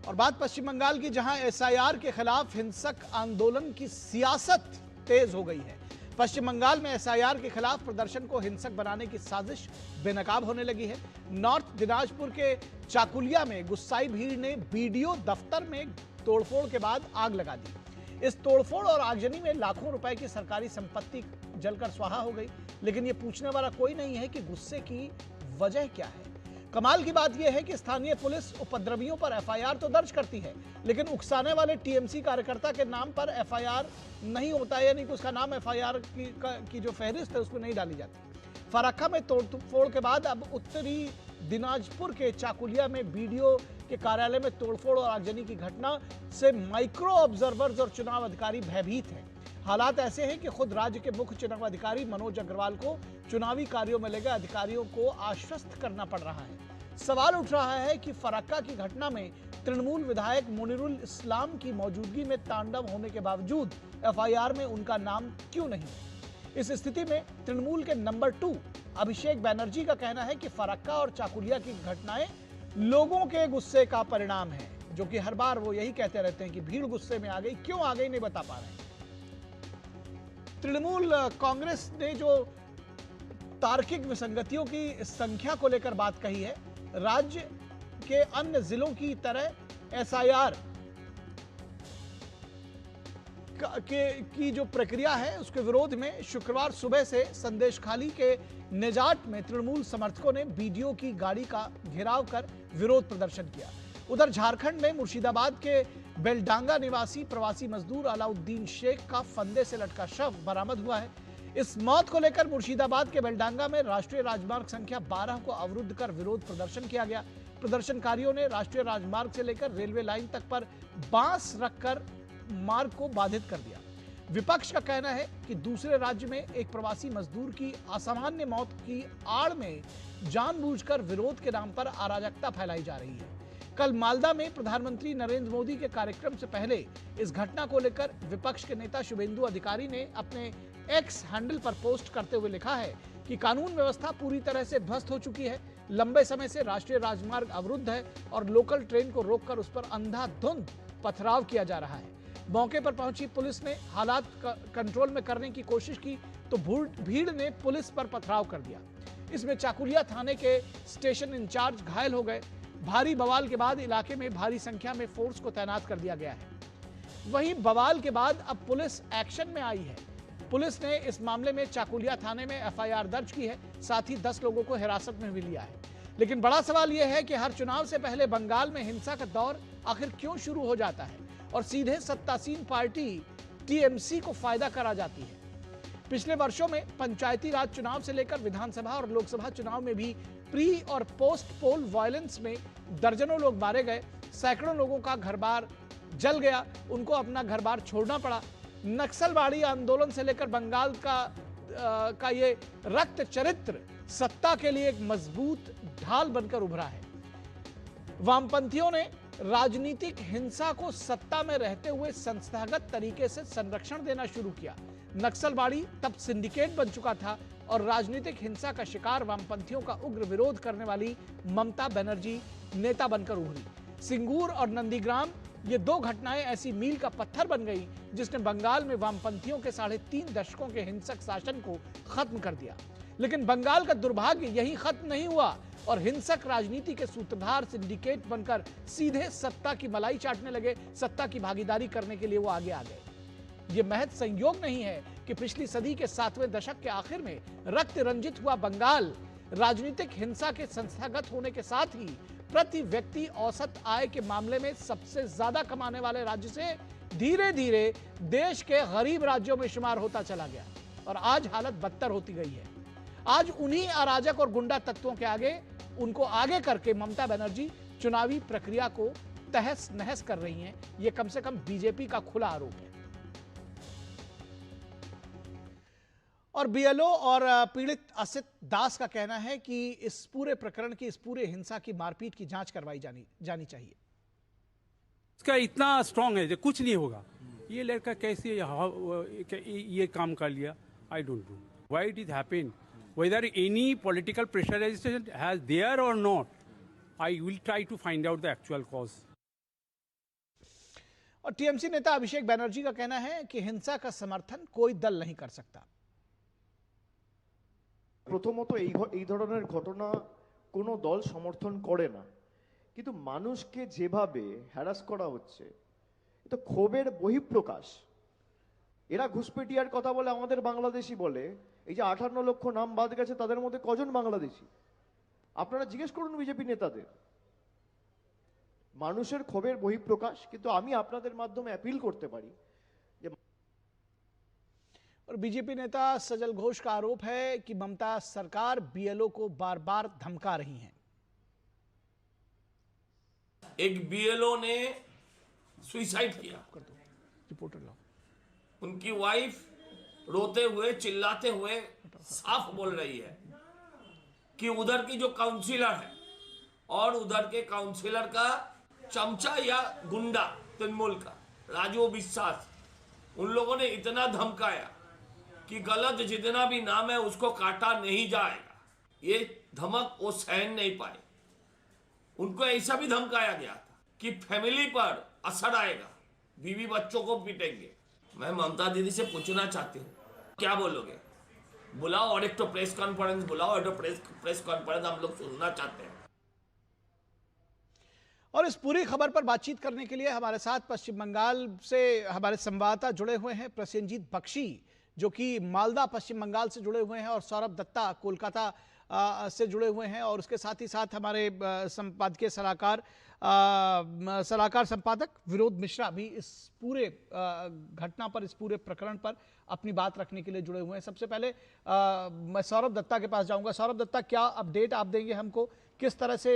और बात पश्चिम बंगाल की, जहां एसआईआर के खिलाफ हिंसक आंदोलन की सियासत तेज हो गई है। पश्चिम बंगाल में एसआईआर के खिलाफ प्रदर्शन को हिंसक बनाने की साजिश बेनकाब होने लगी है। नॉर्थ दिनाजपुर के चाकुलिया में गुस्साई भीड़ ने बीडीओ दफ्तर में तोड़फोड़ के बाद आग लगा दी। इस तोड़फोड़ और आगजनी में लाखों रुपए की सरकारी संपत्ति जलकर स्वाहा हो गई, लेकिन यह पूछने वाला कोई नहीं है कि गुस्से की वजह क्या है। कमाल की बात यह है कि स्थानीय पुलिस उपद्रवियों पर एफआईआर तो दर्ज करती है, लेकिन उकसाने वाले टीएमसी कार्यकर्ता के नाम पर एफआईआर नहीं होता है, यानी कि उसका नाम एफआईआर की जो फहरिस्त है उसमें नहीं डाली जाती। फराक्का में तोड़फोड़ के बाद अब उत्तरी दिनाजपुर के चाकुलिया में बीडीओ के कार्यालय में तोड़फोड़ और आगजनी की घटना से माइक्रो ऑब्जर्वर्स और चुनाव अधिकारी भयभीत हैं। हालात ऐसे हैं कि खुद राज्य के मुख्य चुनाव अधिकारी मनोज अग्रवाल को चुनावी कार्यों में लगे अधिकारियों को आश्वस्त करना पड़ रहा है। सवाल उठ रहा है कि फराक्का की घटना में तृणमूल विधायक मुनीरुल इस्लाम की मौजूदगी में तांडव होने के बावजूद एफआईआर में उनका नाम क्यों नहीं है। इस स्थिति में तृणमूल के नंबर 2 अभिषेक बैनर्जी का कहना है कि फराक्का और चाकुलिया की घटनाएं लोगों के गुस्से का परिणाम है, जो कि हर बार वो यही कहते रहते हैं कि भीड़ गुस्से में आ गई, क्यों आ गई नहीं बता पा रहे हैं। तृणमूल कांग्रेस ने जो तार्किक विसंगतियों की संख्या को लेकर बात कही है, राज्य के अन्य जिलों की तरह एसआईआर की जो प्रक्रिया है उसके विरोध में शुक्रवार सुबह से संदेशखाली के नेजाट में तृणमूल समर्थकों ने बीडीओ की गाड़ी का घेराव कर विरोध प्रदर्शन किया। उधर झारखंड में मुर्शिदाबाद के बेलडांगा निवासी प्रवासी मजदूर अलाउद्दीन शेख का फंदे से लटका शव बरामद हुआ है। इस मौत को लेकर मुर्शिदाबाद के बेलडांगा में राष्ट्रीय राजमार्ग संख्या 12 को अवरुद्ध कर विरोध प्रदर्शन किया गया। प्रदर्शनकारियों ने राष्ट्रीय राजमार्ग से लेकर रेलवे लाइन तक पर बांस रखकर मार्ग को बाधित कर दिया। विपक्ष का कहना है कि दूसरे राज्य में एक प्रवासी मजदूर की असामान्य मौत की आड़ में जानबूझकर विरोध के नाम पर अराजकता फैलाई जा रही है। कल मालदा में प्रधानमंत्री नरेंद्र मोदी के कार्यक्रम से पहले इस घटना को लेकर विपक्ष के नेता शुभेंदु अधिकारी ने अपने एक्स हैंडल पर पोस्ट करते हुए लिखा है कि कानून व्यवस्था पूरी तरह से ध्वस्त हो चुकी है। लंबे समय से राष्ट्रीय राजमार्ग अवरुद्ध है और लोकल ट्रेन को रोककर उस पर अंधाधुंध पथराव किया जा रहा है। मौके पर पहुंची पुलिस ने हालात कंट्रोल में करने की कोशिश की तो भीड़ ने पुलिस पर पथराव कर दिया। इसमें चाकुलिया थाने के स्टेशन इंचार्ज घायल हो गए। भारी बवाल के बाद इलाके में भारी संख्या में फोर्स को तैनात कर दिया गया है। वहीं बवाल के बाद अब पुलिस एक्शन में आई है। पुलिस ने इस मामले में चाकुलिया थाने में एफआईआर दर्ज की है, साथ ही 10 लोगों को हिरासत में भी लिया है। लेकिन बड़ा सवाल यह है कि हर चुनाव से पहले बंगाल में हिंसा का दौर आखिर क्यों शुरू हो जाता है और सीधे सत्तासीन पार्टी टीएमसी को फायदा करा जाती है। पिछले वर्षों में पंचायती राज चुनाव से लेकर विधानसभा और लोकसभा चुनाव में भी प्री और पोस्ट पोल वायलेंस में दर्जनों लोग मारे गए, सैकड़ों लोगों का घर-बार जल गया, उनको अपना घर-बार छोड़ना पड़ा। नक्सलवाड़ी आंदोलन से लेकर बंगाल का ये रक्त चरित्र सत्ता के लिए एक मजबूत ढाल बनकर उभरा है। वामपंथियों ने राजनीतिक हिंसा को सत्ता में रहते हुए संस्थागत तरीके से संरक्षण देना शुरू किया। नक्सलवाड़ी तब सिंडिकेट बन चुका था और राजनीतिक हिंसा का शिकार वामपंथियों का उग्र विरोध करने वाली ममता बनर्जी नेता बनकर उभरी। सिंगूर और नंदीग्राम, ये 2 घटनाएं ऐसी मील का पत्थर बन गई जिसने बंगाल में वामपंथियों के 3.5 दशकों के हिंसक शासन को खत्म कर दिया। लेकिन बंगाल का दुर्भाग्य यहीं खत्म नहीं हुआ और हिंसक राजनीति के सूत्रधार सिंडिकेट बनकर सीधे सत्ता की मलाई चाटने लगे। सत्ता की भागीदारी करने के लिए वो आगे आ गए। ये महज संयोग नहीं है कि पिछली सदी के 7वें दशक के आखिर में रक्त रंजित हुआ बंगाल राजनीतिक हिंसा के संस्थागत होने के साथ ही प्रति व्यक्ति औसत आय के मामले में सबसे ज्यादा कमाने वाले राज्य से धीरे धीरे देश के गरीब राज्यों में शुमार होता चला गया और आज हालत बदतर होती गई है। आज उन्हीं अराजक और गुंडा तत्वों के आगे उनको आगे करके ममता बनर्जी चुनावी प्रक्रिया को तहस नहस कर रही हैं। यह कम से कम बीजेपी का खुला आरोप है। और बीएलओ और पीड़ित असित दास का कहना है कि इस पूरे प्रकरण की, इस पूरे हिंसा की, मारपीट की जांच करवाई जानी चाहिए। इसका इतना स्ट्रांग है जो कुछ नहीं होगा। ये लड़का कैसे ये काम कर लिया, I don't know why it is happen, whether any political pressurization has there or not, I will try to find out the actual cause. और टीएमसी नेता अभिषेक बैनर्जी का कहना है कि हिंसा का समर्थन कोई दल नहीं कर सकता। প্রথমত এই ধরনের ঘটনা কোনো দল সমর্থন করে না, কিন্তু মানুষকে যেভাবে হ্যারাস করা হচ্ছে এটা ক্ষোভের বহিঃপ্রকাশ। এরা ঘুষপেটিয়ার কথা বলে আমাদের বাংলাদেশি বলে, এই যে 58 লক্ষ নাম বাদ গেছে তাদের মধ্যে কজন বাংলাদেশি? আপনারা জিজ্ঞেস করুন বিজেপি নেতাদের। মানুষের ক্ষোভের বহিঃপ্রকাশ। কিন্তু আমি আপনাদের মাধ্যমে অ্যাপিল করতে পারি। और बीजेपी नेता सजल घोष का आरोप है कि ममता सरकार बीएलओ को बार बार धमका रही है। एक बीएलओ ने सुसाइड किया, रिपोर्टर लो। उनकी वाइफ रोते हुए चिल्लाते हुए साफ बोल रही है कि उधर की जो काउंसिलर है और उधर के काउंसिलर का चमचा या गुंडा तृणमूल का राजू विश्वास, उन लोगों ने इतना धमकाया कि गलत जितना भी नाम है उसको काटा नहीं जाएगा। ये धमक वो सहन नहीं पाए। उनको ऐसा भी धमकाया गया था कि फैमिली पर असर आएगा, बीवी बच्चों को पीटेंगे। मैं ममता दीदी से पूछना चाहती हूँ, क्या बोलोगे? बुलाओ और एक तो प्रेस कॉन्फ्रेंस बुलाओ, और प्रेस कॉन्फ्रेंस हम लोग सुनना चाहते हैं। और इस पूरी खबर पर बातचीत करने के लिए हमारे साथ पश्चिम बंगाल से हमारे संवाददाता जुड़े हुए हैं, प्रसेनजीत बख्शी जो कि मालदा पश्चिम बंगाल से जुड़े हुए हैं, और सौरभ दत्ता कोलकाता से जुड़े हुए हैं, और उसके साथ ही साथ हमारे संपादकीय सलाहकार संपादक विनोद मिश्रा भी इस पूरे घटना पर, इस पूरे प्रकरण पर अपनी बात रखने के लिए जुड़े हुए हैं। सबसे पहले मैं सौरभ दत्ता के पास जाऊंगा। सौरभ दत्ता, क्या अपडेट आप देंगे हमको, किस तरह से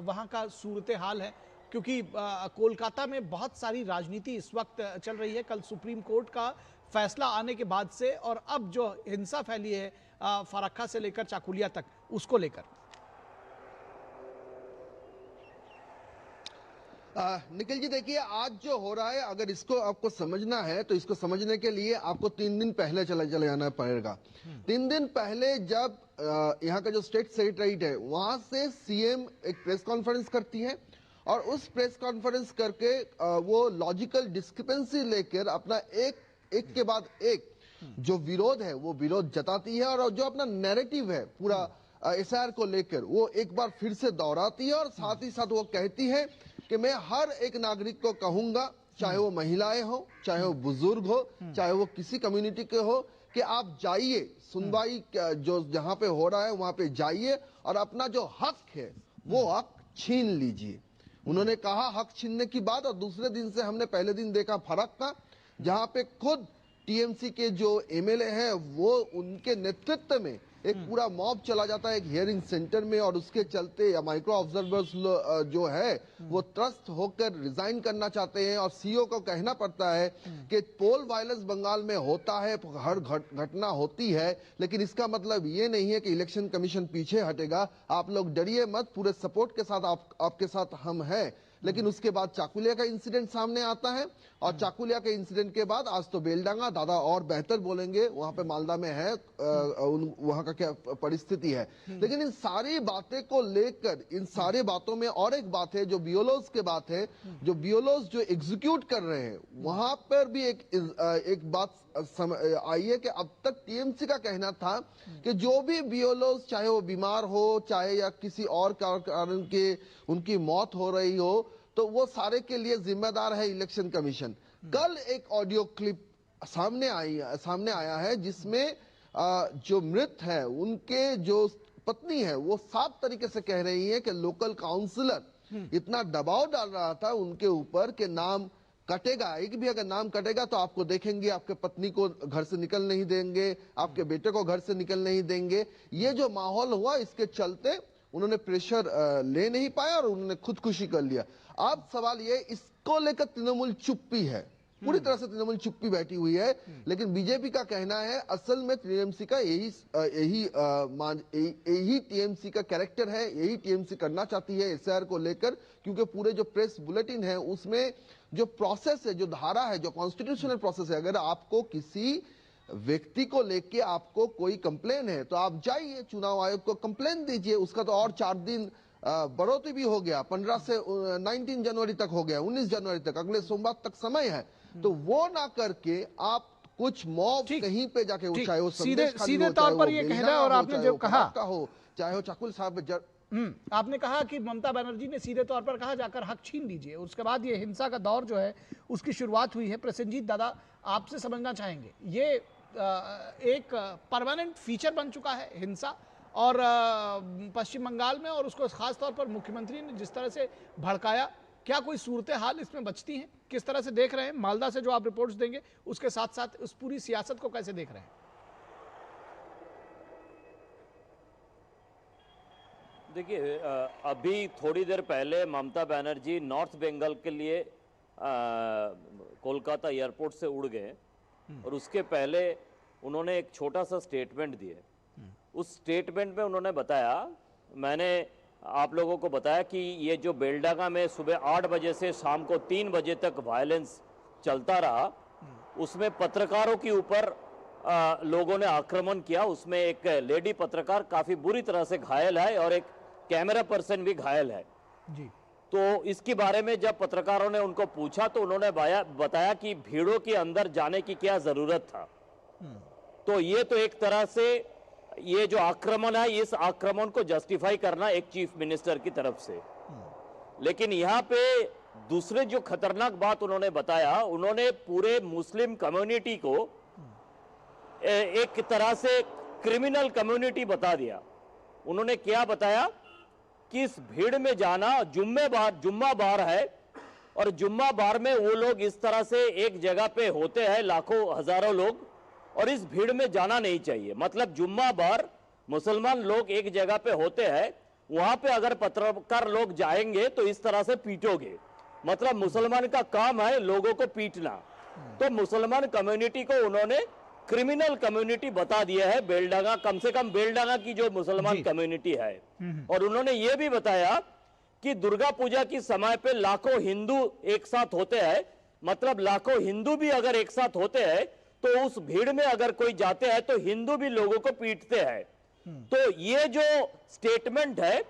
वहां का सूरत हाल है? क्योंकि कोलकाता में बहुत सारी राजनीति इस वक्त चल रही है, कल सुप्रीम कोर्ट का फैसला आने के बाद से, और अब जो हिंसा फैली है फरक्का से लेकर चाकुलिया तक, उसको लेकर। निखिल जी, देखिए आज जो हो रहा है, अगर इसको आपको समझना है तो इसको समझने के लिए आपको 3 दिन पहले चले जाना पड़ेगा। 3 दिन पहले जब यहाँ का जो स्टेट सेक्रेटरीट है वहां से सीएम एक प्रेस कॉन्फ्रेंस करती है, और उस प्रेस कॉन्फ्रेंस करके वो लॉजिकल डिस्क्रिपेंसी लेकर अपना एक के बाद एक जो विरोध है वो विरोध जताती है, और जो अपना नैरेटिव है पूरा एसआईआर को लेकर वो एक बार फिर से दोहराती है, और साथ ही साथ वो कहती है कि मैं हर एक नागरिक को कहूंगा, चाहे वो महिलाएं हो, चाहे वो बुजुर्ग हो, चाहे वो किसी कम्युनिटी के हो, कि आप जाइए, सुनवाई जो जहां पे हो रहा है वहां पे जाइए और अपना जो हक है वो हक छीन लीजिए। उन्होंने कहा हक छीनने की बात। और दूसरे दिन से हमने पहले दिन देखा फरक्का, जहां पे खुद टीएमसी के जो एमएलए हैं वो उनके नेतृत्व में एक पूरा मॉब चला जाता है एक हियरिंग सेंटर में, और उसके चलते माइक्रो ऑब्जर्वर्स जो है वो त्रस्त होकर रिजाइन करना चाहते हैं, और सीईओ को कहना पड़ता है कि पोल वायलेंस बंगाल में होता है, हर घटना होती है, लेकिन इसका मतलब ये नहीं है कि इलेक्शन कमीशन पीछे हटेगा। आप लोग डरिए मत, पूरे सपोर्ट के साथ आपके साथ हम हैं। लेकिन उसके बाद चाकुलिया का इंसिडेंट सामने आता है, और चाकुलिया के इंसिडेंट के बाद आज तो बेलडांगा, दादा और बेहतर बोलेंगे वहां पे मालदा में है वहां का क्या परिस्थिति है। लेकिन इन सारी बातें को लेकर, इन सारी बातों में और एक बात है जो बीएलओज के बात है, जो बीएलओज जो एग्जीक्यूट कर रहे हैं वहां पर भी एक बात आई है कि अब तक टीएमसी का कहना था कि जो भी बीएलओज, चाहे वो बीमार हो, चाहे या किसी और कारण के उनकी मौत हो रही हो, तो वो सारे के लिए जिम्मेदार है इलेक्शन कमीशन। कल एक ऑडियो क्लिप सामने आया है जिसमें जो मृत है उनके जो पत्नी है वो साफ तरीके से कह रही है कि लोकल काउंसलर इतना दबाव डाल रहा था उनके ऊपर कि नाम कटेगा, एक भी अगर नाम कटेगा तो आपको देखेंगे, आपके पत्नी को घर से निकल नहीं देंगे, आपके बेटे को घर से निकल नहीं देंगे। ये जो माहौल हुआ, इसके चलते उन्होंने प्रेशर ले नहीं पाया और उन्होंने खुदकुशी कर लिया। अब सवाल ये, इसको लेकर तृणमूल चुप्पी है, पूरी तरह से तृणमूल चुप्पी बैठी हुई है। लेकिन बीजेपी का कहना है असल में टीएमसी का यही टीएमसी का कैरेक्टर है, यही टीएमसी करना चाहती है एसआईआर को लेकर, क्योंकि पूरे जो प्रेस बुलेटिन है उसमें जो प्रोसेस है, जो धारा है, जो कॉन्स्टिट्यूशनल प्रोसेस है, अगर आपको किसी व्यक्ति को लेके आपको कोई कंप्लेन है तो आप जाइए चुनाव आयोग को कंप्लेन दीजिए, उसका तो और 4 दिन बढ़ोतरी भी हो गया, 15 से 19 जनवरी तक हो गया, 19 जनवरी तक, अगले सोमवार तक समय है, तो वो ना करके आप कुछ मॉब ठीक, कहीं पे जाके ठीक, चाहे वो सीधे संदेश खाली सीधे हो, तौर चाहे पर वो ये बेलना कहना, और हो, आपने चाहे जो वो कहा, पटाखा हो, चाहे वो चाकुल साहब आपने कहा कि ममता बनर्जी ने सीधे तौर पर कहा जाकर हक छीन लीजिए, उसके बाद ये हिंसा का दौर जो है उसकी शुरुआत हुई है। प्रसेनजीत दादा, आपसे समझना चाहेंगे, ये एक परमानेंट फीचर बन चुका है हिंसा, और पश्चिम बंगाल में, और उसको खास तौर पर मुख्यमंत्री ने जिस तरह से भड़काया, क्या कोई सूरत हाल इसमें बचती हैं? किस तरह से देख रहे हैं मालदा से जो आप रिपोर्ट्स देंगे, उसके साथ साथ उस पूरी सियासत को कैसे देख रहे हैं? देखिए, अभी थोड़ी देर पहले ममता बनर्जी नॉर्थ बंगाल के लिए कोलकाता एयरपोर्ट से उड़ गए, और उसके पहले उन्होंने एक छोटा सा स्टेटमेंट दिए। उस स्टेटमेंट में उन्होंने बताया, मैंने आप लोगों को बताया कि ये जो बेलडांगा में सुबह 8 बजे से शाम को 3 बजे तक वायलेंस चलता रहा, उसमें पत्रकारों के ऊपर लोगों ने आक्रमण किया। उसमें एक लेडी पत्रकार काफ़ी बुरी तरह से घायल है और एक कैमरा पर्सन भी घायल है जी। तो इसके बारे में जब पत्रकारों ने उनको पूछा तो उन्होंने बताया कि भीड़ों के अंदर जाने की क्या जरूरत था। तो ये तो एक तरह से ये जो आक्रमण है, इस आक्रमण को जस्टिफाई करना एक चीफ मिनिस्टर की तरफ से। लेकिन यहाँ पे दूसरे जो खतरनाक बात उन्होंने बताया, उन्होंने पूरे मुस्लिम कम्युनिटी को एक तरह से क्रिमिनल कम्युनिटी बता दिया। उन्होंने क्या बताया कि इस भीड़ में जाना, जुम्मा बार है, और जुम्मा बार में वो लोग इस तरह से एक जगह पे होते हैं, लाखों हजारों लोग, और इस भीड़ में जाना नहीं चाहिए। मतलब जुम्मा बार मुसलमान लोग एक जगह पे होते हैं, वहां पे अगर पत्रकार लोग जाएंगे तो इस तरह से पीटोगे। मतलब मुसलमान का काम है लोगों को पीटना। तो मुसलमान कम्युनिटी को उन्होंने क्रिमिनल कम्युनिटी बता दिया है बेलडांगा, कम से कम बेलडांगा की जो मुसलमान कम्युनिटी है। और उन्होंने ये भी बताया कि दुर्गा पूजा की समय पे लाखों हिंदू एक साथ होते हैं। मतलब लाखों हिंदू भी अगर एक साथ होते हैं तो उस भीड़ में अगर कोई जाते हैं तो हिंदू भी लोगों को पीटते हैं। तो ये जो स्टेटमेंट है,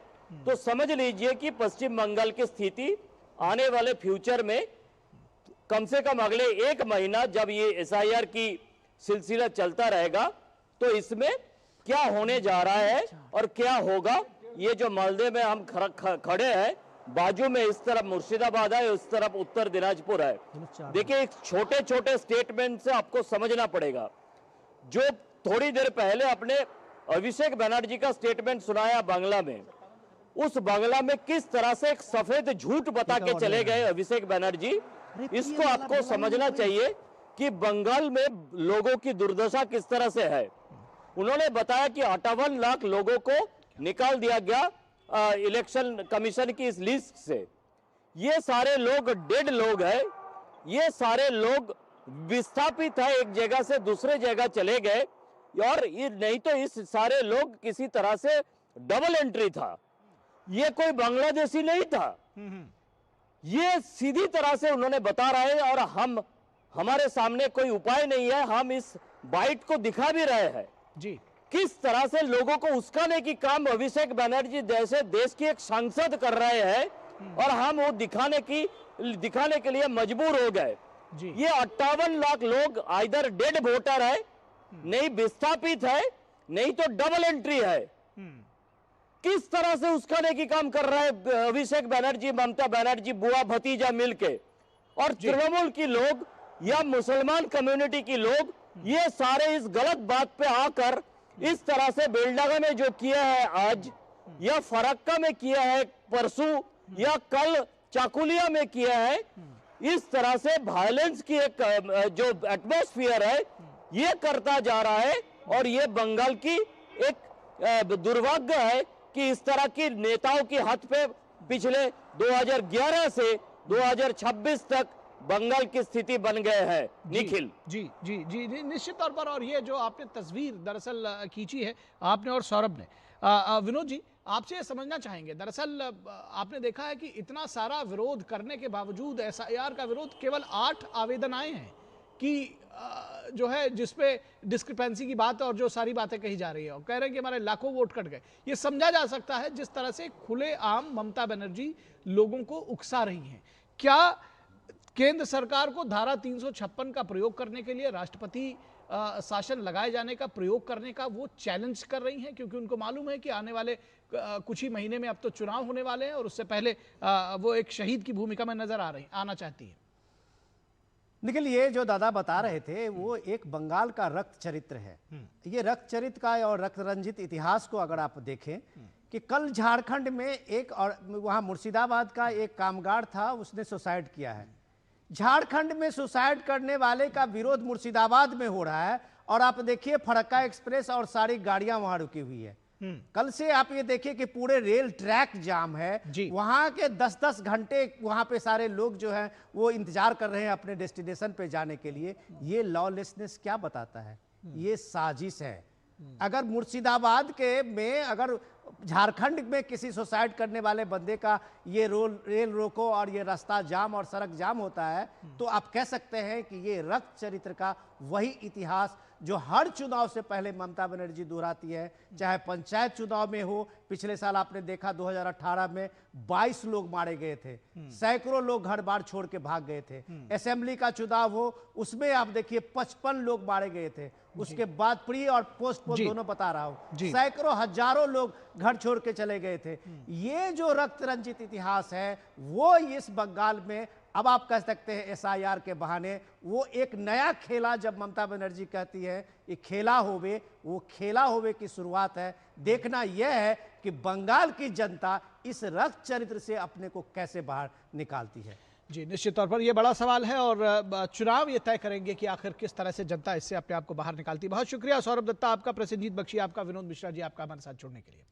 तो समझ लीजिए कि पश्चिम बंगाल की स्थिति आने वाले फ्यूचर में, कम से कम अगले 1 महीना जब ये SIR की सिलसिला चलता रहेगा, तो इसमें क्या होने जा रहा है और क्या होगा। ये जो मालदे में हम खड़े हैं, बाजू में इस तरफ मुर्शिदाबाद है, उस तरफ उत्तर दिनाजपुर है। देखिए, एक छोटे छोटे स्टेटमेंट से आपको समझना पड़ेगा। जो थोड़ी देर पहले अपने अभिषेक बनर्जी का स्टेटमेंट सुनाया बांग्ला में, उस बांग्ला में किस तरह से एक सफेद झूठ बता के चले गए अभिषेक बनर्जी, इसको आपको समझना चाहिए कि बंगाल में लोगों की दुर्दशा किस तरह से है। उन्होंने बताया कि 58 लाख लोगों को निकाल दिया गया इलेक्शन कमीशन की इस लिस्ट से। ये सारे लोग डेड लोग हैं, ये सारे लोग विस्थापित है, एक जगह से दूसरे जगह चले गए। और ये नहीं तो इस सारे लोग किसी तरह से डबल एंट्री था, ये कोई बांग्लादेशी नहीं था। ये सीधी तरह से उन्होंने बता रहे हैं, और हमारे सामने कोई उपाय नहीं है, हम इस बाइट को दिखा भी रहे हैं जी। किस तरह से लोगों को उस्काने की काम अभिषेक बनर्जी जैसे देश की एक सांसद कर रहे हैं, और हम वो दिखाने के लिए मजबूर हो गए। ये 58 लाख लोग आइदर डेड वोटर है, नहीं विस्थापित है, नहीं तो डबल एंट्री है। किस तरह से उस्काने की काम कर रहा है अभिषेक बनर्जी, ममता बनर्जी, बुआ भतीजा मिलके। और तृणमूल की लोग या मुसलमान कम्युनिटी की लोग, ये सारे इस गलत बात पे आकर इस तरह से बेलडांगा में जो किया है आज, या फरक्का में किया है परसों, या कल चाकुलिया में किया है, इस तरह से वायलेंस की एक जो एटमॉस्फेयर है ये करता जा रहा है। और ये बंगाल की एक दुर्भाग्य है कि इस तरह की नेताओं के हाथ पे पिछले 2011 से 2026 तक बंगाल की स्थिति बन गए हैं। निखिल जी जी जी जी, निश्चित तौर पर। और ये जो आपने तस्वीर दरअसल खींची है आपने और सौरभ ने, विनोद जी आपसे ये समझना चाहेंगे, दरअसल आपने देखा है कि इतना सारा विरोध करने के बावजूद SIR का विरोध, केवल 8 आवेदन आए हैं। कि जो है जिसपे डिस्क्रिपेंसी की बात और जो सारी बातें कही जा रही है, और कह रहे हैं कि हमारे लाखों वोट कट गए। ये समझा जा सकता है जिस तरह से खुले आम ममता बनर्जी लोगों को उकसा रही हैं। क्या केंद्र सरकार को धारा 356 का प्रयोग करने के लिए राष्ट्रपति शासन लगाए जाने का प्रयोग करने का वो चैलेंज कर रही हैं, क्योंकि उनको मालूम है कि आने वाले कुछ ही महीने में अब तो चुनाव होने वाले हैं और उससे पहले वो एक शहीद की भूमिका में नजर आना चाहती है। निखिल, ये जो दादा बता रहे थे वो एक बंगाल का रक्त चरित्र है। ये रक्त चरित्र का और रक्त रंजित इतिहास को अगर आप देखें कि कल झारखंड में एक और वहाँ मुर्शिदाबाद का एक कामगार था, उसने सुसाइड किया है। झारखंड में सुसाइड करने वाले का विरोध मुर्शिदाबाद में हो रहा है और आप देखिए फरक्का एक्सप्रेस और सारी गाड़ियां वहां रुकी हुई है। कल से आप ये देखिए कि पूरे रेल ट्रैक जाम है। वहां के 10-10 घंटे वहां पे सारे लोग जो हैं वो इंतजार कर रहे हैं अपने डेस्टिनेशन पे जाने के लिए। ये लॉलेसनेस क्या बताता है? ये साजिश है। अगर मुर्शिदाबाद के में अगर झारखंड में किसी सुसाइड करने वाले बंदे का ये रेल रोको और ये रास्ता जाम और सड़क जाम होता है तो आप कह सकते हैं कि ये रक्त चरित्र का वही इतिहास जो हर चुनाव से पहले ममता बनर्जी दोहराती है। चाहे पंचायत चुनाव में हो, पिछले साल आपने देखा 2018 में 22 लोग मारे गए थे, सैकड़ों लोग घर बार छोड़ के भाग गए थे। असेंबली का चुनाव हो, उसमें आप देखिए 55 लोग मारे गए थे। उसके बाद प्री और पोस्ट पोल दोनों बता रहा हूं, सैकड़ों हजारों लोग घर छोड़ के चले गए थे। ये जो रक्त रंजित इतिहास है वो इस बंगाल में अब आप कह सकते हैं SIR के बहाने वो एक नया खेला, जब ममता बनर्जी कहती है ये खेला होवे, वो खेला होवे की शुरुआत है। देखना यह है कि बंगाल की जनता इस रक्त चरित्र से अपने को कैसे बाहर निकालती है। जी, निश्चित तौर पर यह बड़ा सवाल है और चुनाव ये तय करेंगे कि आखिर किस तरह से जनता इससे अपने आप को बाहर निकालती है। बहुत शुक्रिया सौरभ दत्ता आपका, प्रसेनजीत बख्शी आपका, विनोद मिश्रा जी आपका हमारे साथ जुड़ने के लिए।